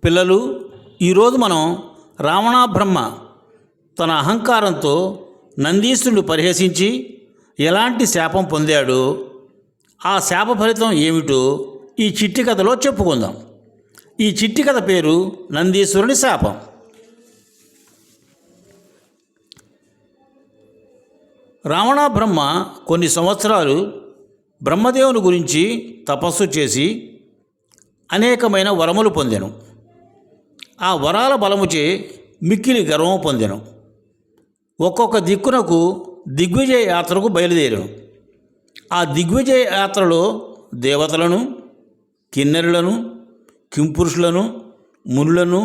పిల్లలు, ఈరోజు మనం రావణ బ్రహ్మ తన అహంకారంతో నందీశ్వరుడు పరిహసించి ఎలాంటి శాపం పొందాడో, ఆ శాప ఫలితం ఏమిటో ఈ చిట్టి కథలో చెప్పుకుందాం. ఈ చిట్టి కథ పేరు నందీశ్వరుని శాపం. రావణ బ్రహ్మ కొన్ని సంవత్సరాలు బ్రహ్మదేవుని గురించి తపస్సు చేసి అనేకమైన వరములు పొందెను. ఆ వరాల బలముచే మిక్కిలి గర్వం పొందెను. ఒక్కొక్క దిక్కునకు దిగ్విజయ యాత్రకు బయలుదేరాను. ఆ దిగ్విజయ యాత్రలో దేవతలను, కిన్నెరులను, కింపురుషులను, మునులను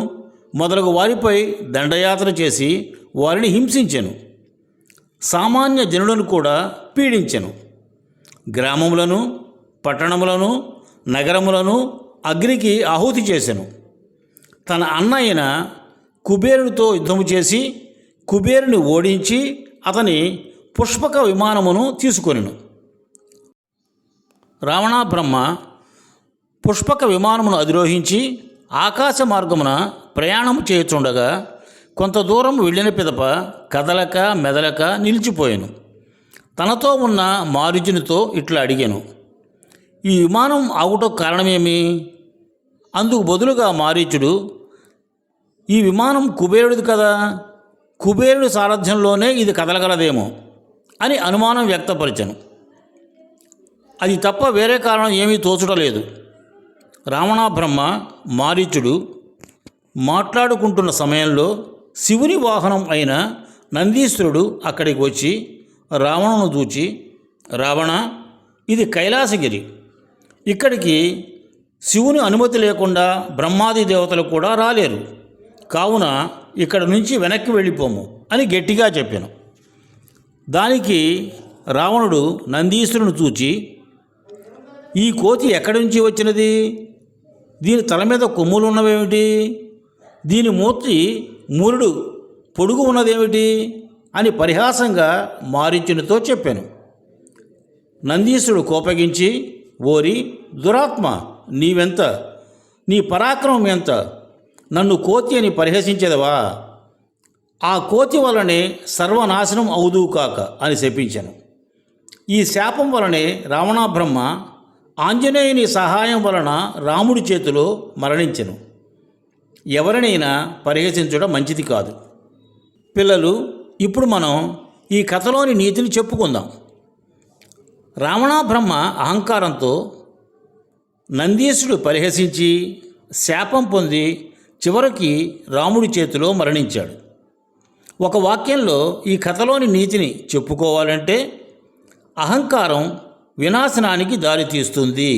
మొదలగు వారిపై దండయాత్ర చేసి వారిని హింసించెను. సామాన్య జనులను కూడా పీడించెను. గ్రామములను, పట్టణములను, నగరములను అగ్నికి ఆహుతి చేసెను. తన అన్న అయిన కుబేరునితో యుద్ధము చేసి కుబేరుని ఓడించి అతని పుష్పక విమానమును తీసుకొనెను. రావణ బ్రహ్మ పుష్పక విమానమును అధిరోహించి ఆకాశ మార్గమున ప్రయాణము చేయుచుండగా కొంత దూరం వెళ్ళిన పిదప కదలక మెదలక నిలిచిపోయాను. తనతో ఉన్న మారీచునితో ఇట్లా అడిగాను, ఈ విమానం ఆగుటకు కారణమేమి? అందుకు బదులుగా మారీచుడు, ఈ విమానం కుబేరుడిది కదా, కుబేరుడి సారథ్యంలోనే ఇది కదలగలదేమో అని అనుమానం వ్యక్తపరిచాను. అది తప్ప వేరే కారణం ఏమీ తోచుటలేదు. రావణ బ్రహ్మ, మారీచుడు మాట్లాడుకుంటున్న సమయంలో శివుని వాహనం అయిన నందీశ్వరుడు అక్కడికి వచ్చి రావణును చూచి, రావణ, ఇది కైలాసగిరి. ఇక్కడికి శివుని అనుమతి లేకుండా బ్రహ్మాది దేవతలు కూడా రాలేరు. కావున ఇక్కడ నుంచి వెనక్కి వెళ్ళిపోము అని గట్టిగా చెప్పాను. దానికి రావణుడు నందీశ్వరుని చూచి, ఈ కోతి ఎక్కడి నుంచి వచ్చినది? దీని తల మీద కొమ్ములు ఉన్నవేమిటి? దీని మూర్తి మూరుడు పొడుగు ఉన్నదేమిటి అని పరిహాసంగా మారీచునితో చెప్పాను. నందీశ్వరుడు కోపగించి, ఓరి దురాత్మ, నీవెంత, నీ పరాక్రమం ఎంత? నన్ను కోతి అని పరిహసించేదవా? ఆ కోతి వలనే సర్వనాశనం అవుదువు కాక అని శపించాను. ఈ శాపం వలనే రావణ బ్రహ్మ ఆంజనేయుని సహాయం వలన రాముడి చేతిలో మరణించెను. ఎవరినైనా పరిహసించడం మంచిది కాదు. పిల్లలు, ఇప్పుడు మనం ఈ కథలోని నీతిని చెప్పుకుందాం. రావణ బ్రహ్మ అహంకారంతో నందీశ్వరుడు పరిహసించి శాపం పొంది చివరికి రాముడి చేతిలో మరణించాడు. ఒక వాక్యంలో ఈ కథలోని నీతిని చెప్పుకోవాలంటే, అహంకారం వినాశనానికి దారితీస్తుంది.